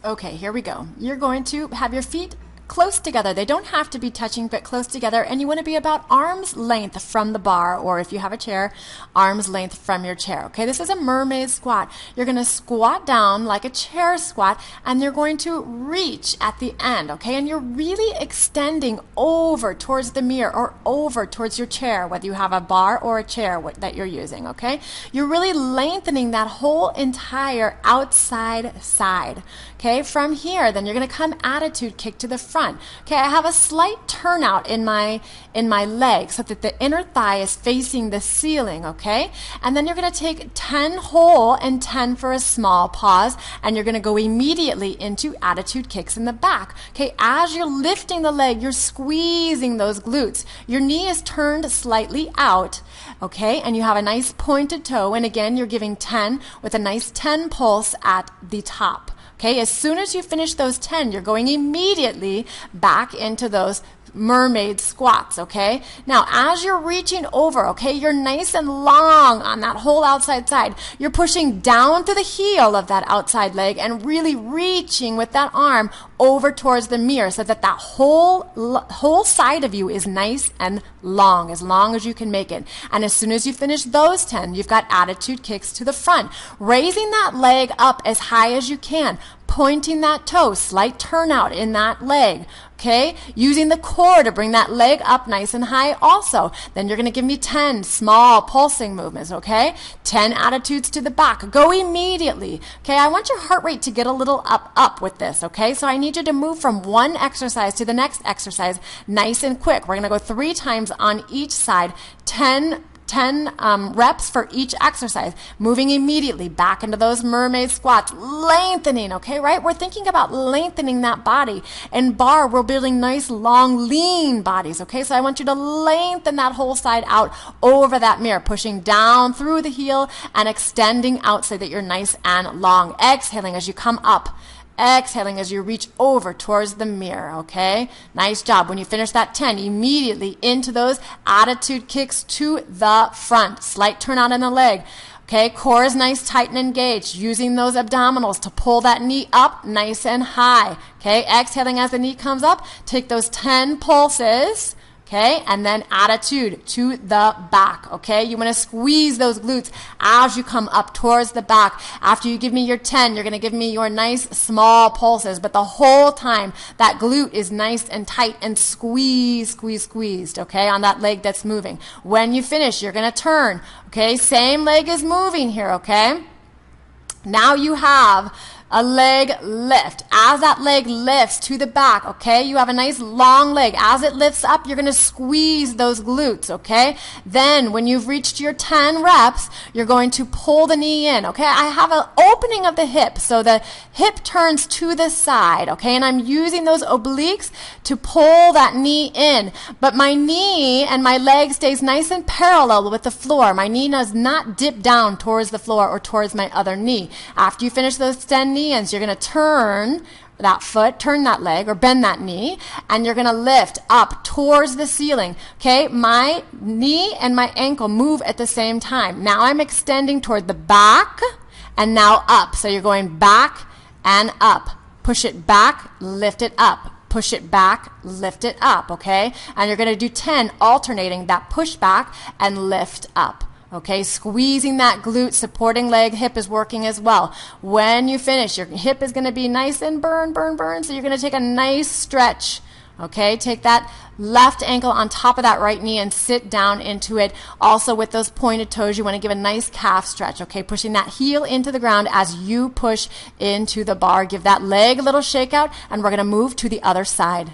Okay, here we go. You're going to have your feet close together. They don't have to be touching, but close together. And you want to be about arm's length from the bar, or if you have a chair, arm's length from your chair. Okay, this is a mermaid squat. You're going to squat down like a chair squat, and you're going to reach at the end. Okay, and you're really extending over towards the mirror or over towards your chair, whether you have a bar or a chair that you're using. Okay, you're really lengthening that whole entire outside side. Okay, from here, then you're going to come attitude kick to the front. Okay, I have a slight turnout in my leg so that the inner thigh is facing the ceiling, okay? And then you're going to take 10 whole and 10 for a small pause, and you're going to go immediately into attitude kicks in the back. Okay, as you're lifting the leg, you're squeezing those glutes. Your knee is turned slightly out, okay? And you have a nice pointed toe, and again, you're giving 10 with a nice 10 pulse at the top. Okay, as soon as you finish those 10, you're going immediately back into those mermaid squats, okay? Now, as you're reaching over, okay, you're nice and long on that whole outside side. You're pushing down to the heel of that outside leg and really reaching with that arm over towards the mirror so that that whole side of you is nice and long as you can make it. And as soon as you finish those 10, you've got attitude kicks to the front. Raising that leg up as high as you can, pointing that toe, slight turnout in that leg. Okay, using the core to bring that leg up nice and high also. Then you're going to give me 10 small pulsing movements, okay? 10 attitudes to the back. Go immediately. Okay, I want your heart rate to get a little up with this, okay? So I need you to move from one exercise to the next exercise nice and quick. We're going to go 3 times on each side, 10 reps for each exercise, moving immediately back into those mermaid squats, lengthening, okay, right? We're thinking about lengthening that body. In bar, we're building nice, long, lean bodies, okay? So I want you to lengthen that whole side out over that mirror, pushing down through the heel and extending out so that you're nice and long. Exhaling as you come up. Exhaling as you reach over towards the mirror, okay? Nice job. When you finish that 10, immediately into those attitude kicks to the front. Slight turn out in the leg. Okay, core is nice, tight and engaged. Using those abdominals to pull that knee up nice and high. Okay, exhaling as the knee comes up. Take those 10 pulses. Okay, and then attitude to the back, okay? You want to squeeze those glutes as you come up towards the back. After you give me your 10, you're going to give me your nice small pulses, but the whole time that glute is nice and tight and squeezed, okay, on that leg that's moving. When you finish, you're going to turn, okay? Same leg is moving here, okay? Now you have a leg lift. As that leg lifts to the back, okay, you have a nice long leg. As it lifts up, you're going to squeeze those glutes, okay? Then when you've reached your 10 reps, you're going to pull the knee in, okay? I have an opening of the hip, so the hip turns to the side, okay? And I'm using those obliques to pull that knee in. But my knee and my leg stays nice and parallel with the floor. My knee does not dip down towards the floor or towards my other knee. After you finish those 10 knees, you're going to turn that foot, turn that leg, or bend that knee, and you're going to lift up towards the ceiling. Okay, my knee and my ankle move at the same time. Now I'm extending toward the back and now up. So you're going back and up. Push it back, lift it up. Push it back, lift it up, okay? And you're going to do 10 alternating that push back and lift up. Okay, squeezing that glute, supporting leg, hip is working as well. When you finish, your hip is going to be nice and burn. So you're going to take a nice stretch. Okay, take that left ankle on top of that right knee and sit down into it. Also with those pointed toes, you want to give a nice calf stretch. Okay, pushing that heel into the ground as you push into the bar. Give that leg a little shake out, and we're going to move to the other side.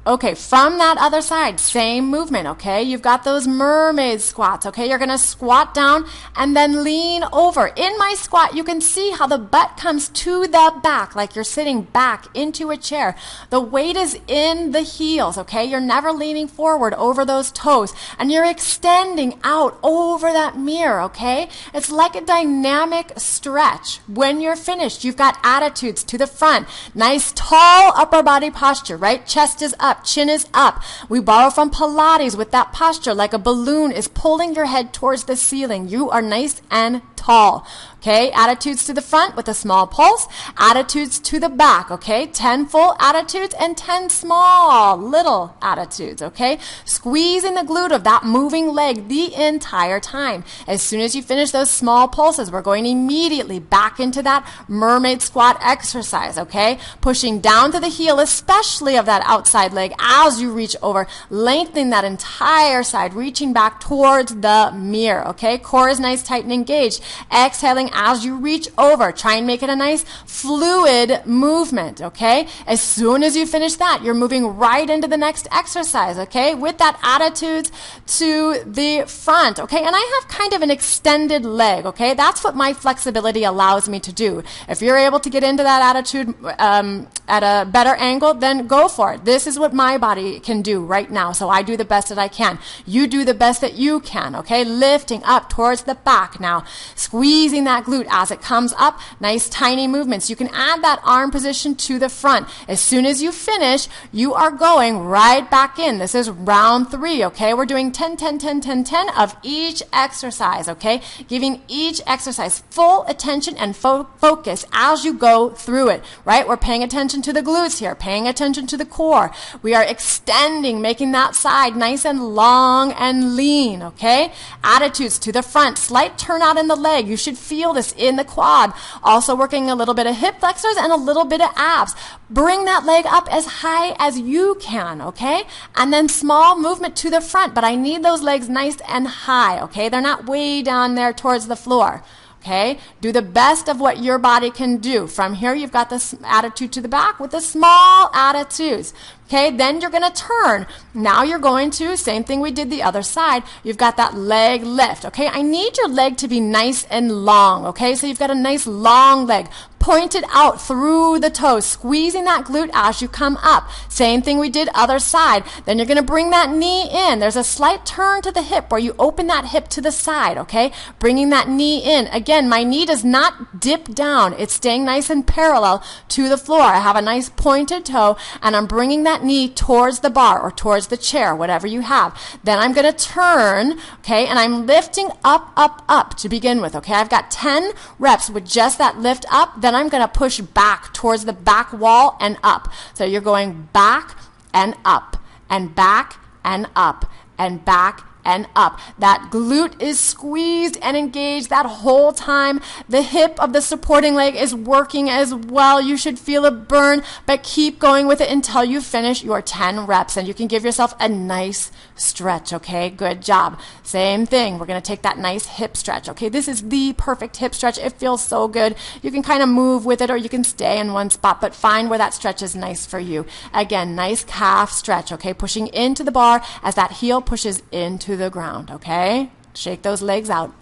Okay, from that other side, same movement, okay? You've got those mermaid squats, okay? You're going to squat down and then lean over. In my squat, you can see how the butt comes to the back, like you're sitting back into a chair. The weight is in the heels, okay? You're never leaning forward over those toes, and you're extending out over that mirror, okay? It's like a dynamic stretch. When you're finished, you've got attitudes to the front. Nice, tall upper body posture, right? Chest is up. Chin is up. We borrow from Pilates with that posture like a balloon is pulling your head towards the ceiling. You are nice and tall. Okay, attitudes to the front with a small pulse, attitudes to the back, okay? 10 full attitudes and 10 small little attitudes, okay? Squeezing the glute of that moving leg the entire time. As soon as you finish those small pulses, we're going immediately back into that mermaid squat exercise, okay? Pushing down to the heel, especially of that outside leg as you reach over, lengthening that entire side, reaching back towards the mirror, okay? Core is nice, tight, and engaged. Exhaling as you reach over. Try and make it a nice fluid movement, okay? As soon as you finish that, you're moving right into the next exercise, okay? With that attitude to the front, okay? And I have kind of an extended leg, okay? That's what my flexibility allows me to do. If you're able to get into that attitude at a better angle, then go for it. This is what my body can do right now, so I do the best that I can. You do the best that you can, okay? Lifting up towards the back now, squeezing that glute as it comes up. Nice tiny movements. You can add that arm position to the front. As soon as you finish, you are going right back in. This is round 3, okay? We're doing 10, 10, 10, 10, 10 of each exercise, okay? Giving each exercise full attention and focus as you go through it, right? We're paying attention to the glutes here, paying attention to the core. We are extending, making that side nice and long and lean, okay? Attitudes to the front, slight turn out in the leg. You should feel this in the quad. Also working a little bit of hip flexors and a little bit of abs. Bring that leg up as high as you can, okay? And then small movement to the front, but I need those legs nice and high, okay? They're not way down there towards the floor. Okay, do the best of what your body can do. From here, you've got this attitude to the back with the small attitudes. Okay, then you're going to turn. Now you're going to, same thing we did the other side, you've got that leg lift. Okay, I need your leg to be nice and long. Okay, so you've got a nice long leg. Pointed out through the toes, squeezing that glute as you come up. Same thing we did other side. Then you're going to bring that knee in. There's a slight turn to the hip where you open that hip to the side, okay? Bringing that knee in. Again, my knee does not dip down. It's staying nice and parallel to the floor. I have a nice pointed toe, and I'm bringing that knee towards the bar or towards the chair, whatever you have. Then I'm going to turn, okay, and I'm lifting up, up, up to begin with, okay? I've got 10 reps with just that lift up. Then I'm going to push back towards the back wall and up. So you're going back and up and back and up and back and up. That glute is squeezed and engaged that whole time. The hip of the supporting leg is working as well. You should feel a burn, but keep going with it until you finish your 10 reps, and you can give yourself a nice stretch, okay? Good job. Same thing. We're going to take that nice hip stretch, okay? This is the perfect hip stretch. It feels so good. You can kind of move with it, or you can stay in one spot, but find where that stretch is nice for you. Again, nice calf stretch, okay? Pushing into the bar as that heel pushes into the ground, okay? Shake those legs out.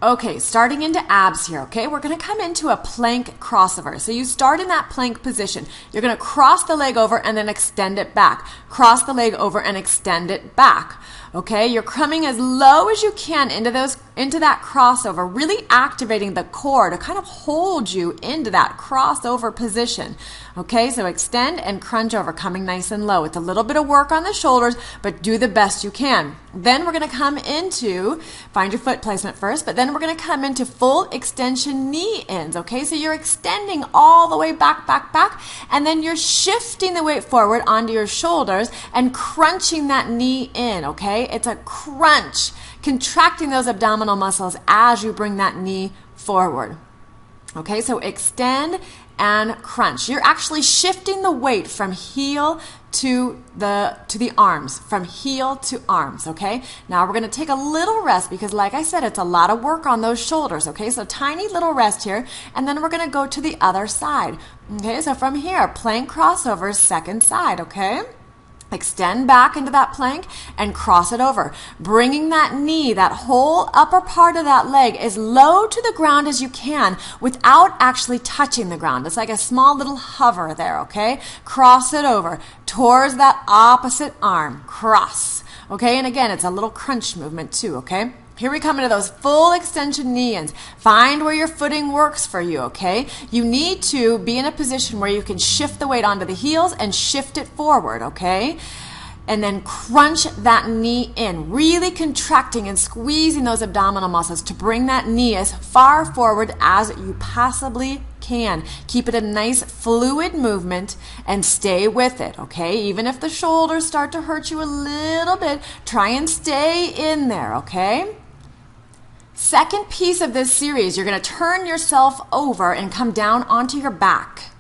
Okay, starting into abs here, okay? We're going to come into a plank crossover. So you start in that plank position. You're going to cross the leg over and then extend it back. Cross the leg over and extend it back. Okay, you're coming as low as you can into that crossover, really activating the core to kind of hold you into that crossover position. Okay, so extend and crunch over, coming nice and low. It's a little bit of work on the shoulders, but do the best you can. Then we're going to come into, find your foot placement first, but then we're going to come into full extension knee ins. Okay, so you're extending all the way back, back, back, and then you're shifting the weight forward onto your shoulders and crunching that knee in. Okay, it's a crunch, contracting those abdominal muscles as you bring that knee forward. Okay, so extend and crunch. You're actually shifting the weight from heel to the arms, from heel to arms, okay? Now we're going to take a little rest because, like I said, it's a lot of work on those shoulders, okay? So tiny little rest here, and then we're going to go to the other side. Okay, so from here, plank crossover, second side, okay? Extend back into that plank and cross it over. Bringing that knee, that whole upper part of that leg as low to the ground as you can without actually touching the ground. It's like a small little hover there, okay? Cross it over towards that opposite arm. Cross. Okay, and again, it's a little crunch movement too, okay? Here we come into those full extension knee ins. Find where your footing works for you, okay? You need to be in a position where you can shift the weight onto the heels and shift it forward, okay? and then crunch that knee in, really contracting and squeezing those abdominal muscles to bring that knee as far forward as you possibly can. Keep it a nice fluid movement and stay with it, okay? Even if the shoulders start to hurt you a little bit, try and stay in there, okay? Second piece of this series, you're going to turn yourself over and come down onto your back.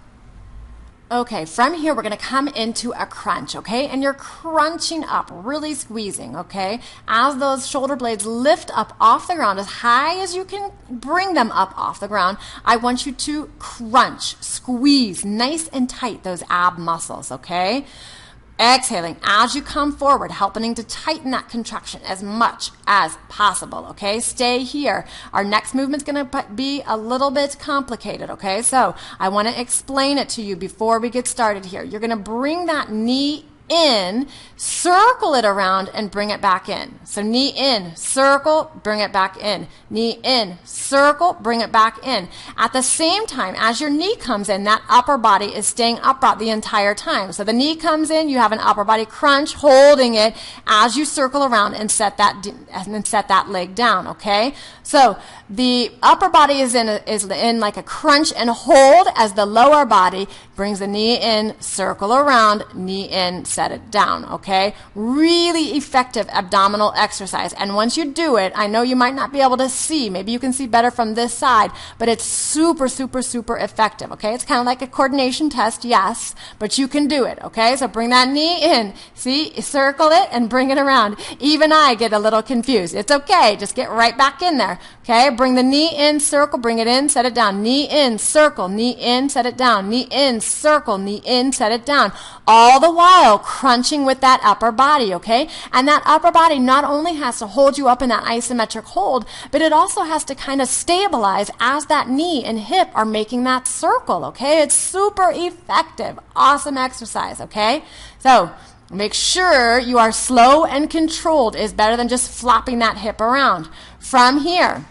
Okay, from here, we're going to come into a crunch, okay? And you're crunching up, really squeezing, okay? As those shoulder blades lift up off the ground, as high as you can bring them up off the ground, I want you to crunch, squeeze, nice and tight those ab muscles, okay? Exhaling as you come forward, helping to tighten that contraction as much as possible, okay? Stay here. Our next movement's going to be a little bit complicated, okay? So I want to explain it to you before we get started here. You're going to bring that knee in, circle it around, and bring it back in. So knee in, circle, bring it back in. Knee in, circle, bring it back in. At the same time, as your knee comes in, that upper body is staying upright the entire time. So the knee comes in, you have an upper body crunch, holding it as you circle around and set that leg down, okay? So the upper body is in like a crunch and hold as the lower body brings the knee in, circle around, knee in, set it down, okay? Really effective abdominal exercise. And once you do it, I know you might not be able to see, maybe you can see better from this side, but it's super, super, super effective, okay? It's kind of like a coordination test, yes, but you can do it, okay? So bring that knee in, see, circle it and bring it around. Even I get a little confused. It's okay, just get right back in there, okay? Bring the knee in, circle, bring it in, set it down. Knee in, circle, knee in, set it down. Knee in, circle, knee in, set it down. All the while crunching with that upper body, okay? And that upper body not only has to hold you up in that isometric hold, but it also has to kind of stabilize as that knee and hip are making that circle, okay? It's super effective. Awesome exercise, okay? So make sure you are slow and controlled is better than just flopping that hip around. From here,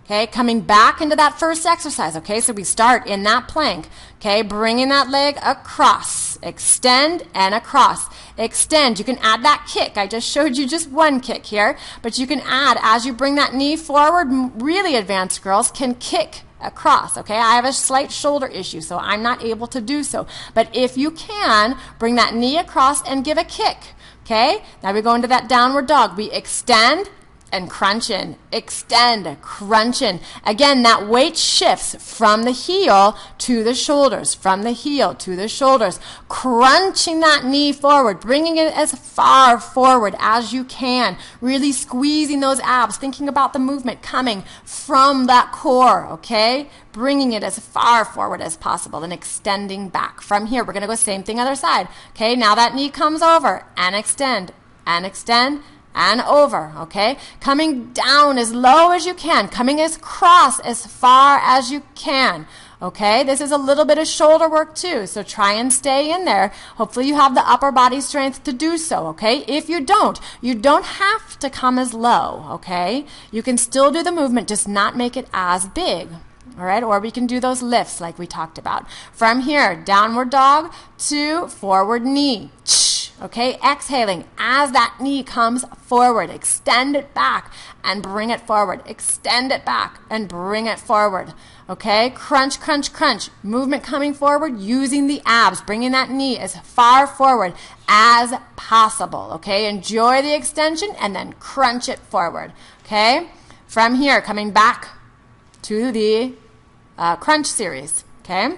okay, coming back into that first exercise, okay, so we start in that plank, okay, bringing that leg across, extend and across, extend. You can add that kick. I just showed you just one kick here, but you can add, as you bring that knee forward, really advanced girls can kick across, okay? I have a slight shoulder issue, so I'm not able to do so, but if you can, bring that knee across and give a kick, okay? Now we go into that downward dog. We extend and crunch in, extend, crunch in. Again, that weight shifts from the heel to the shoulders, from the heel to the shoulders, crunching that knee forward, bringing it as far forward as you can, really squeezing those abs, thinking about the movement coming from that core, okay? Bringing it as far forward as possible and extending back. From here, we're going to go same thing other side, okay? Now that knee comes over and extend, and over, okay? Coming down as low as you can, coming across as far as you can, okay? This is a little bit of shoulder work too, so try and stay in there. Hopefully you have the upper body strength to do so, okay? If you don't have to come as low, okay? You can still do the movement, just not make it as big. All right, or we can do those lifts like we talked about. From here, downward dog to forward knee. Okay, exhaling as that knee comes forward. Extend it back and bring it forward. Extend it back and bring it forward. Okay, crunch, crunch, crunch. Movement coming forward using the abs, bringing that knee as far forward as possible. Okay, enjoy the extension and then crunch it forward. Okay, from here, coming back to the crunch series. Okay.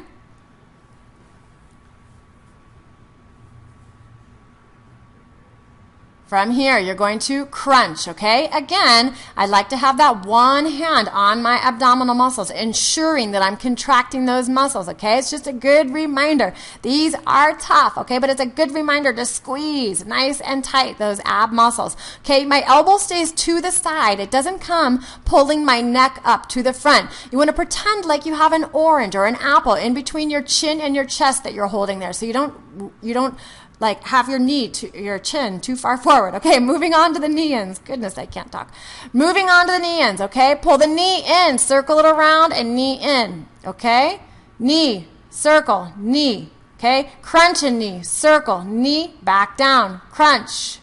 From here, you're going to crunch, okay? Again, I like to have that one hand on my abdominal muscles, ensuring that I'm contracting those muscles, okay? It's just a good reminder. These are tough, okay? But it's a good reminder to squeeze nice and tight those ab muscles. Okay, my elbow stays to the side. It doesn't come pulling my neck up to the front. You want to pretend like you have an orange or an apple in between your chin and your chest that you're holding there, so you don't like have your chin too far forward. Okay, moving on to the knee-ins. Goodness, I can't talk. Moving on to the knee-ins, okay? Pull the knee in, circle it around, and knee in, okay? Knee, circle, knee. Okay, crunch and knee, circle, knee, back down, crunch.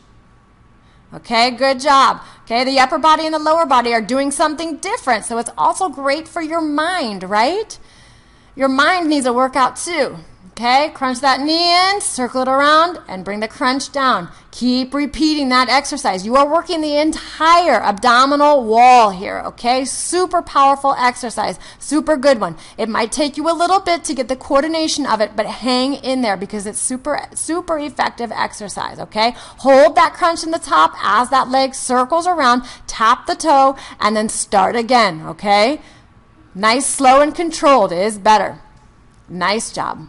Okay, good job. Okay, the upper body and the lower body are doing something different, so it's also great for your mind, right? Your mind needs a workout too. Okay, crunch that knee in, circle it around, and bring the crunch down. Keep repeating that exercise. You are working the entire abdominal wall here, okay? Super powerful exercise, super good one. It might take you a little bit to get the coordination of it, but hang in there because it's super effective exercise, okay? Hold that crunch in the top as that leg circles around, tap the toe, and then start again, okay? Nice, slow, and controlled is better. Nice job.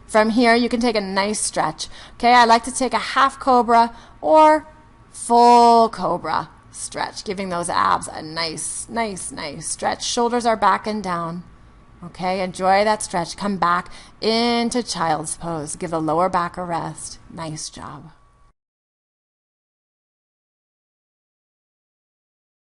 From here, you can take a nice stretch. Okay, I like to take a half cobra or full cobra stretch, giving those abs a nice stretch. Shoulders are back and down. Okay, enjoy that stretch. Come back into child's pose. Give the lower back a rest. Nice job.